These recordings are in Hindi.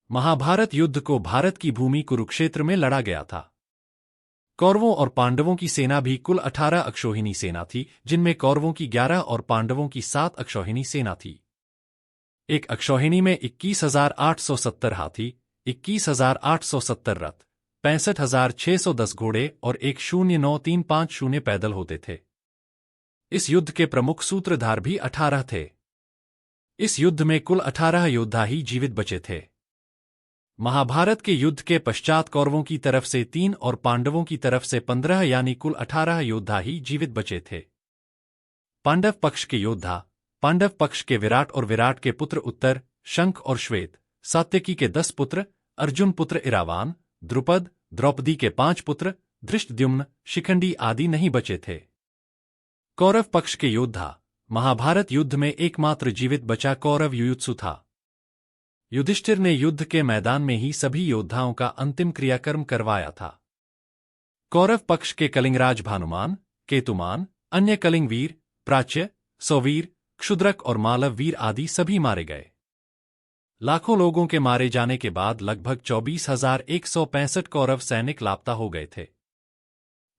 महाभारत युद्ध को भारत की भूमि कुरुक्षेत्र में लड़ा गया था। कौरवों और पांडवों की सेना भी कुल 18 अक्षौहिणी सेना थी, जिनमें कौरवों की 11 और पांडवों की 7 अक्षौहिणी सेना थी। एक अक्षौहिणी में 21,870 हाथी, 21,870 रथ, 65,610 घोड़े और 109,350 पैदल होते थे। इस युद्ध के प्रमुख सूत्रधार भी 18 थे। इस युद्ध में कुल 18 योद्धा ही जीवित बचे थे। महाभारत के युद्ध के पश्चात कौरवों की तरफ से 3 और पांडवों की तरफ से 15 यानी कुल 18 योद्धा ही जीवित बचे थे। पांडव पक्ष के योद्धा, पांडव पक्ष के विराट और विराट के पुत्र उत्तर, शंख और श्वेत, सात्यकी के 10 पुत्र, अर्जुन पुत्र इरावान, द्रुपद, द्रौपदी के 5 पुत्र, धृष्टद्युम्न, शिखंडी आदि नहीं बचे थे। कौरव पक्ष के योद्धा, महाभारत युद्ध में एकमात्र जीवित बचा कौरव युयुत्सु था। युधिष्ठिर ने युद्ध के मैदान में ही सभी योद्धाओं का अंतिम क्रियाकर्म करवाया था। कौरव पक्ष के कलिंगराज भानुमान, केतुमान, अन्य कलिंगवीर, प्राच्य, सौवीर, क्षुद्रक और मालव वीर आदि सभी मारे गए। लाखों लोगों के मारे जाने के बाद लगभग 24,165 कौरव सैनिक लापता हो गए थे।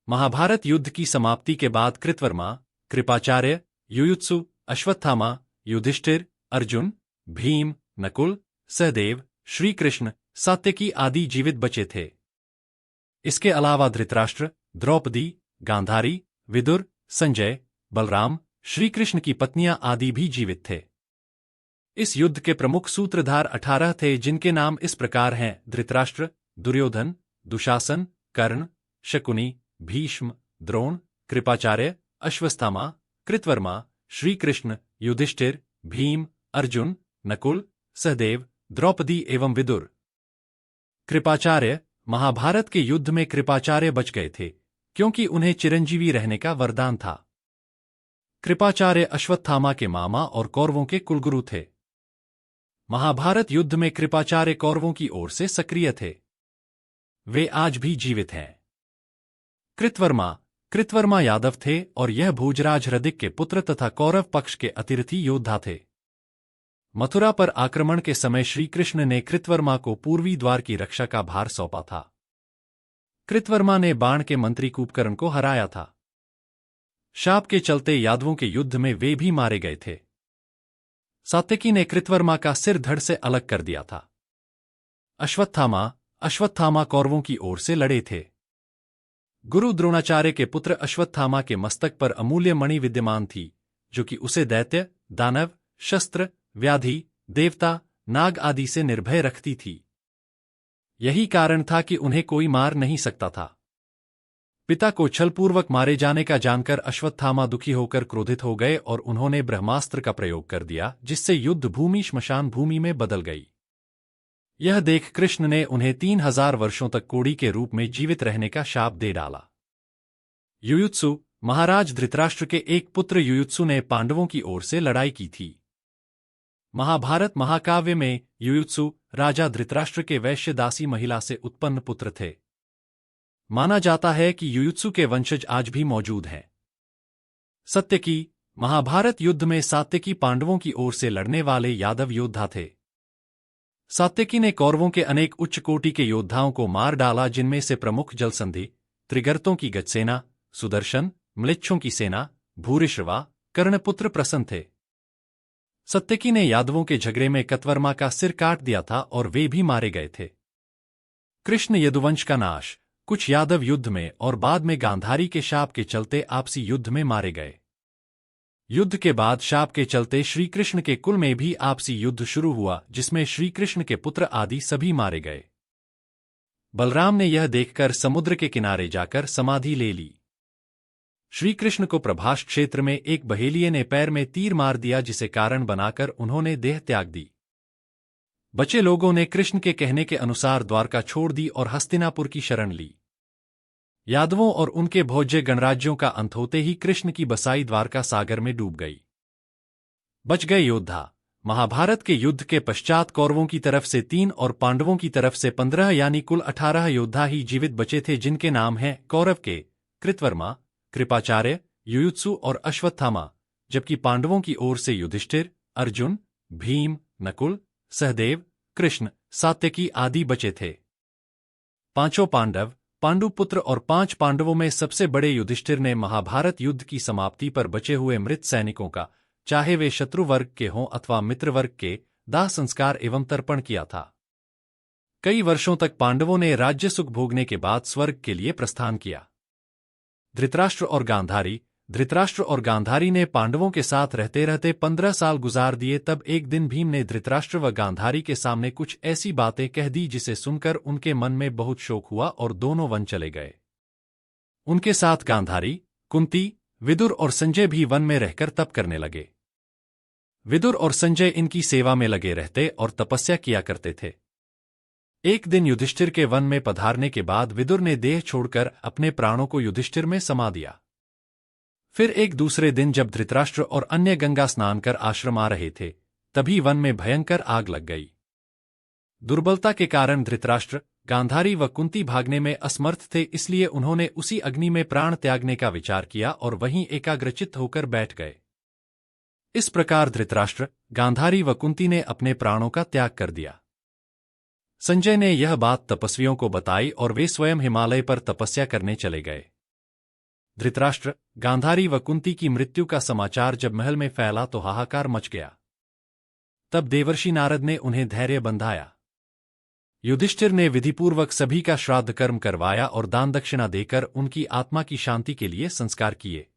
महाभारत युद्ध की समाप्ति के बाद कृतवर्मा, कृपाचार्य, युयुत्सु, अश्वत्थामा, युधिष्ठिर, अर्जुन, भीम, नकुल, सहदेव, श्री कृष्ण, सात्यकी आदि जीवित बचे थे। इसके अलावा धृतराष्ट्र, द्रौपदी, गांधारी, विदुर, संजय, बलराम, श्री कृष्ण की पत्नियां आदि भी जीवित थे। इस युद्ध के प्रमुख सूत्रधार 18 थे, जिनके नाम इस प्रकार हैं: धृतराष्ट्र, दुर्योधन, दुशासन, कर्ण, शकुनी, भीष्म, द्रोण, कृपाचार्य, अश्वत्थामा, कृतवर्मा, श्री कृष्ण, युधिष्ठिर, भीम, अर्जुन, नकुल, सहदेव, द्रौपदी एवं विदुर। कृपाचार्य, महाभारत के युद्ध में कृपाचार्य बच गए थे, क्योंकि उन्हें चिरंजीवी रहने का वरदान था। कृपाचार्य अश्वत्थामा के मामा और कौरवों के कुलगुरु थे। महाभारत युद्ध में कृपाचार्य कौरवों की ओर से सक्रिय थे। वे आज भी जीवित हैं। कृतवर्मा यादव थे और यह भोजराज हृदिक के पुत्र तथा कौरव पक्ष के अतिरथी योद्धा थे। मथुरा पर आक्रमण के समय श्री कृष्ण ने कृतवर्मा को पूर्वी द्वार की रक्षा का भार सौंपा था। कृतवर्मा ने बाण के मंत्री कुंभकर्ण को हराया था। शाप के चलते यादवों के युद्ध में वे भी मारे गए थे। सात्यकी ने कृतवर्मा का सिर धड़ से अलग कर दिया था। अश्वत्थामा कौरवों की ओर से लड़े थे। गुरु द्रोणाचार्य के पुत्र अश्वत्थामा के मस्तक पर अमूल्य मणि विद्यमान थी, जो कि उसे दैत्य, दानव, शस्त्र, व्याधि, देवता, नाग आदि से निर्भय रखती थी। यही कारण था कि उन्हें कोई मार नहीं सकता था। पिता को छलपूर्वक मारे जाने का जानकर अश्वत्थामा दुखी होकर क्रोधित हो गए और उन्होंने ब्रह्मास्त्र का प्रयोग कर दिया, जिससे युद्ध भूमि श्मशान भूमि में बदल गई। यह देख कृष्ण ने उन्हें 3,000 वर्षों तक कोड़ी के रूप में जीवित रहने का शाप दे डाला। युयुत्सु, महाराज धृतराष्ट्र के एक पुत्र युयुत्सु ने पांडवों की ओर से लड़ाई की थी। महाभारत महाकाव्य में युयुत्सु राजा धृतराष्ट्र के वैश्य दासी महिला से उत्पन्न पुत्र थे। माना जाता है कि युयुत्सु के वंशज आज भी मौजूद हैं। सात्यकी, महाभारत युद्ध में सात्यकी पांडवों की ओर से लड़ने वाले यादव योद्धा थे। सात्यकी ने कौरवों के अनेक उच्च कोटि के योद्धाओं को मार डाला, जिनमें से प्रमुख जलसंधि, त्रिगर्तों की गजसेना, सुदर्शन, म्लेच्छों की सेना, भूरिश्रवा, कर्णपुत्र प्रसन थे। सात्यकी ने यादवों के झगड़े में कृतवर्मा का सिर काट दिया था और वे भी मारे गए थे। कृष्ण यदुवंश का नाश, कुछ यादव युद्ध में और बाद में गांधारी के शाप के चलते आपसी युद्ध में मारे गए। युद्ध के बाद शाप के चलते श्री कृष्ण के कुल में भी आपसी युद्ध शुरू हुआ, जिसमें श्री कृष्ण के पुत्र आदि सभी मारे गए। बलराम ने यह देखकर समुद्र के किनारे जाकर समाधि ले ली। श्री कृष्ण को प्रभास क्षेत्र में एक बहेलिये ने पैर में तीर मार दिया, जिसे कारण बनाकर उन्होंने देह त्याग दी। बचे लोगों ने कृष्ण के कहने के अनुसार द्वारका छोड़ दी और हस्तिनापुर की शरण ली। यादवों और उनके भोज्य गणराज्यों का अंत होते ही कृष्ण की बसाई द्वारका सागर में डूब गई। बच गए योद्धा। महाभारत के युद्ध के पश्चात कौरवों की तरफ से 3 और पांडवों की तरफ से 15 यानी कुल 18 योद्धा ही जीवित बचे थे, जिनके नाम हैं कौरव के कृतवर्मा, कृपाचार्य, युयुत्सु और अश्वत्थामा, जबकि पांडवों की ओर से युधिष्ठिर, अर्जुन, भीम, नकुल, सहदेव, कृष्ण, सात्यकी आदि बचे थे। पांचों पांडव, पांडुपुत्र और 5 पांडवों में सबसे बड़े युधिष्ठिर ने महाभारत युद्ध की समाप्ति पर बचे हुए मृत सैनिकों का, चाहे वे शत्रु वर्ग के हों अथवा मित्र वर्ग के, दाह संस्कार एवं तर्पण किया था। कई वर्षों तक पांडवों ने राज्य सुख भोगने के बाद स्वर्ग के लिए प्रस्थान किया। धृतराष्ट्र और गांधारी ने पांडवों के साथ रहते रहते 15 साल गुजार दिए। तब एक दिन भीम ने धृतराष्ट्र व गांधारी के सामने कुछ ऐसी बातें कह दी जिसे सुनकर उनके मन में बहुत शोक हुआ और दोनों वन चले गए। उनके साथ गांधारी, कुंती, विदुर और संजय भी वन में रहकर तप करने लगे। विदुर और संजय इनकी सेवा में लगे रहते और तपस्या किया करते थे। एक दिन युधिष्ठिर के वन में पधारने के बाद विदुर ने देह छोड़कर अपने प्राणों को युधिष्ठिर में समा दिया। फिर एक दूसरे दिन जब धृतराष्ट्र और अन्य गंगा स्नान कर आश्रम आ रहे थे, तभी वन में भयंकर आग लग गई। दुर्बलता के कारण धृतराष्ट्र, गांधारी व कुंती भागने में असमर्थ थे, इसलिए उन्होंने उसी अग्नि में प्राण त्यागने का विचार किया और वहीं एकाग्रचित्त होकर बैठ गए। इस प्रकार धृतराष्ट्र, गांधारी व कुंती ने अपने प्राणों का त्याग कर दिया। संजय ने यह बात तपस्वियों को बताई और वे स्वयं हिमालय पर तपस्या करने चले गए। धृतराष्ट्र, गांधारी व कुंती की मृत्यु का समाचार जब महल में फैला तो हाहाकार मच गया। तब देवर्षि नारद ने उन्हें धैर्य बंधाया। युधिष्ठिर ने विधिपूर्वक सभी का श्राद्ध कर्म करवाया और दान दक्षिणा देकर उनकी आत्मा की शांति के लिए संस्कार किए।